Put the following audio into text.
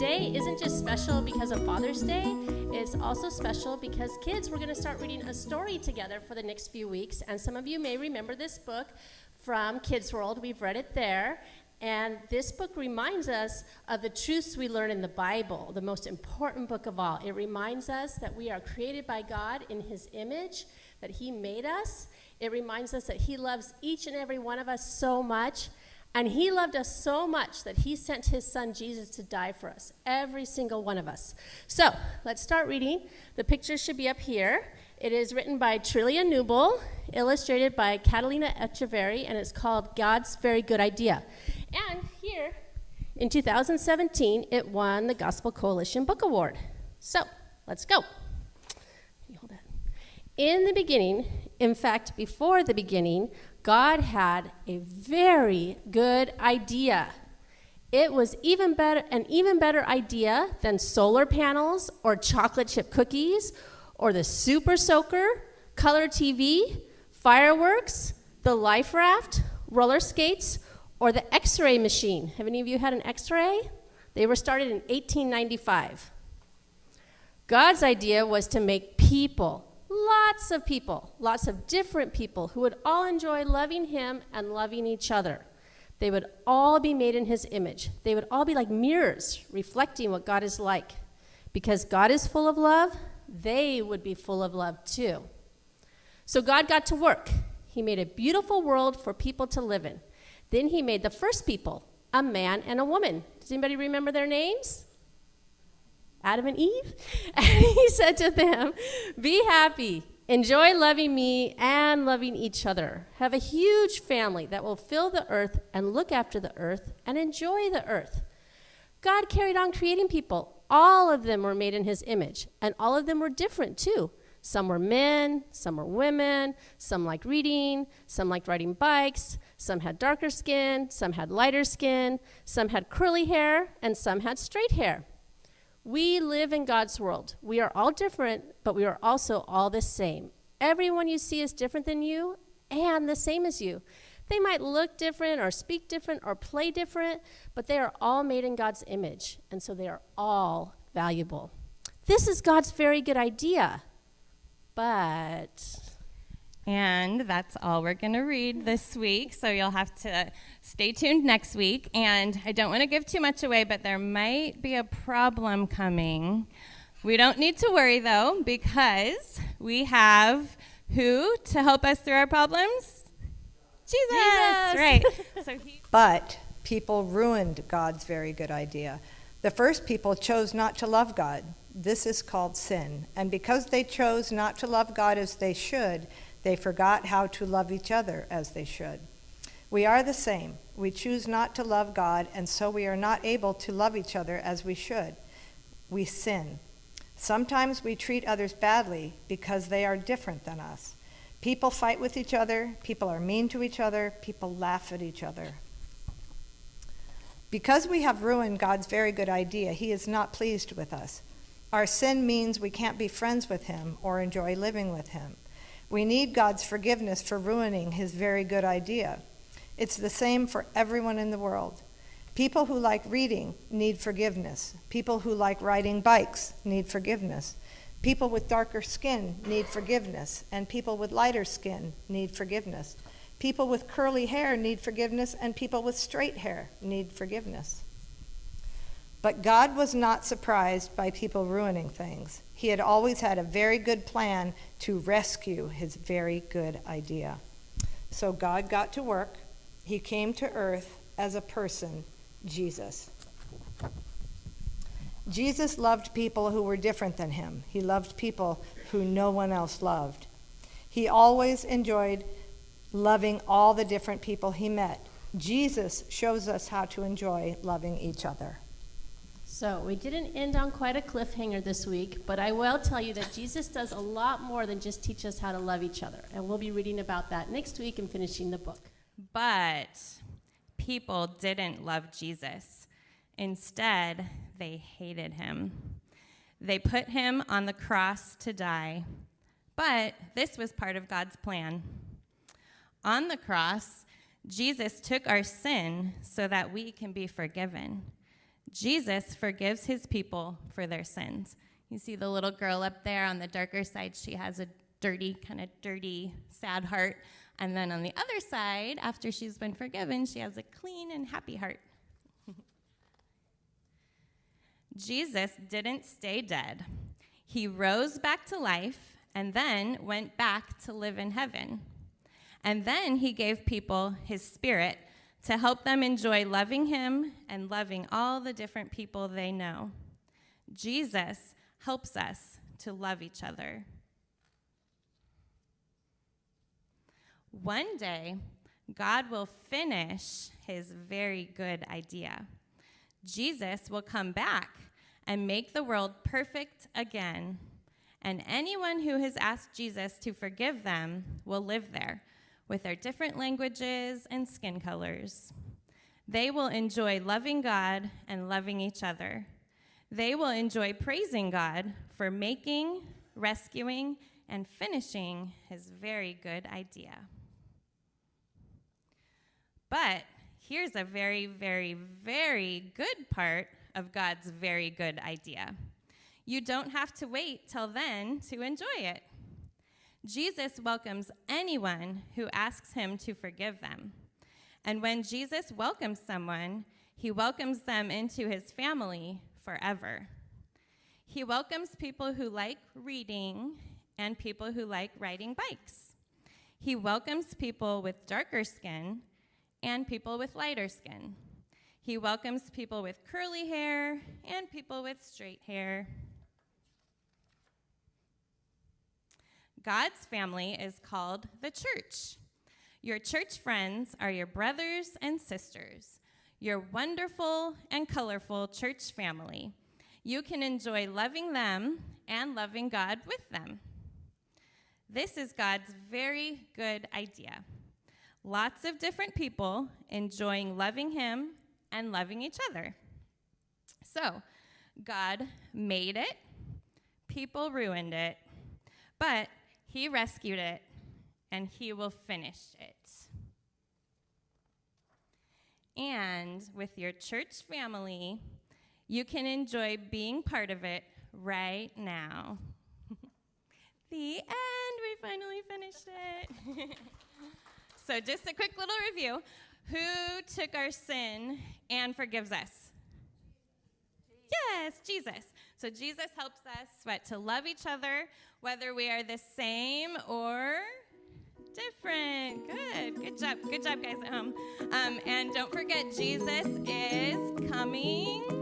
today isn't just special because of Father's Day, it's also special because kids, we're going to start reading a story together for the next few weeks, and some of you may remember this book from KidsWorld. We've read it there, and this book reminds us of the truths we learn in the Bible, the most important book of all. It reminds us that we are created by God in his image, that he made us. It reminds us that he loves each and every one of us so much. And he loved us so much that he sent his son Jesus to die for us, every single one of us. So let's start reading. The picture should be up here. It is written by Trillia Newbell, illustrated by Catalina Echeverri, and it's called God's Very Good Idea. And here, in 2017, it won the Gospel Coalition Book Award. So let's go. Hold on. In the beginning, in fact, before the beginning, God had a very good idea. It was an even better idea than solar panels or chocolate chip cookies or the Super Soaker, color TV, fireworks, the life raft, roller skates, or the X-ray machine. Have any of you had an X-ray? They were started in 1895. God's idea was to make people, lots of different people who would all enjoy loving him and loving each other. They would all be made in his image. They would all be like mirrors reflecting what God is like. Because God is full of love, they would be full of love too. So God got to work. He made a beautiful world for people to live in. Then he made the first people, a man and a woman. Does anybody remember their names? Adam and Eve? And he said to them, be happy, enjoy loving me and loving each other. Have a huge family that will fill the earth and look after the earth and enjoy the earth. God carried on creating people. All of them were made in his image, and all of them were different too. Some were men, some were women, some liked reading, some liked riding bikes, some had darker skin, some had lighter skin, some had curly hair, and some had straight hair. We live in God's world. We are all different, but we are also all the same. Everyone you see is different than you and the same as you. They might look different or speak different or play different, but they are all made in God's image, and so they are all valuable. This is God's very good idea, but... And that's all we're going to read this week, so you'll have to stay tuned next week. And I don't want to give too much away, but there might be a problem coming. We don't need to worry, though, because we have who to help us through our problems? Jesus! Right. But people ruined God's very good idea. The first people chose not to love God. This is called sin. And because they chose not to love God as they should, they forgot how to love each other as they should. We are the same. We choose not to love God, and so we are not able to love each other as we should. We sin. Sometimes we treat others badly because they are different than us. People fight with each other. People are mean to each other. People laugh at each other. Because we have ruined God's very good idea, he is not pleased with us. Our sin means we can't be friends with him or enjoy living with him. We need God's forgiveness for ruining his very good idea. It's the same for everyone in the world. People who like reading need forgiveness. People who like riding bikes need forgiveness. People with darker skin need forgiveness, and people with lighter skin need forgiveness. People with curly hair need forgiveness, and people with straight hair need forgiveness. But God was not surprised by people ruining things. He had always had a very good plan to rescue his very good idea. So God got to work. He came to earth as a person, Jesus. Jesus loved people who were different than him. He loved people who no one else loved. He always enjoyed loving all the different people he met. Jesus shows us how to enjoy loving each other. So we didn't end on quite a cliffhanger this week, but I will tell you that Jesus does a lot more than just teach us how to love each other. And we'll be reading about that next week and finishing the book. But people didn't love Jesus. Instead, they hated him. They put him on the cross to die. But this was part of God's plan. On the cross, Jesus took our sin so that we can be forgiven. Jesus forgives his people for their sins. You see the little girl up there on the darker side, she has a dirty, sad heart. And then on the other side, after she's been forgiven, she has a clean and happy heart. Jesus didn't stay dead. He rose back to life and then went back to live in heaven. And then he gave people his Spirit to help them enjoy loving him and loving all the different people they know. Jesus helps us to love each other. One day, God will finish his very good idea. Jesus will come back and make the world perfect again. And anyone who has asked Jesus to forgive them will live there with their different languages and skin colors. They will enjoy loving God and loving each other. They will enjoy praising God for making, rescuing, and finishing his very good idea. But here's a very, very, very good part of God's very good idea. You don't have to wait till then to enjoy it. Jesus welcomes anyone who asks him to forgive them. And when Jesus welcomes someone, he welcomes them into his family forever. He welcomes people who like reading and people who like riding bikes. He welcomes people with darker skin and people with lighter skin. He welcomes people with curly hair and people with straight hair. God's family is called the church. Your church friends are your brothers and sisters, your wonderful and colorful church family. You can enjoy loving them and loving God with them. This is God's very good idea. Lots of different people enjoying loving him and loving each other. So, God made it, people ruined it, but he rescued it, and he will finish it. And with your church family, you can enjoy being part of it right now. The end, we finally finished it. So just a quick little review. Who took our sin and forgives us? Yes, Jesus. So Jesus helps us to love each other, whether we are the same or different. Good job guys at home. And don't forget, Jesus is coming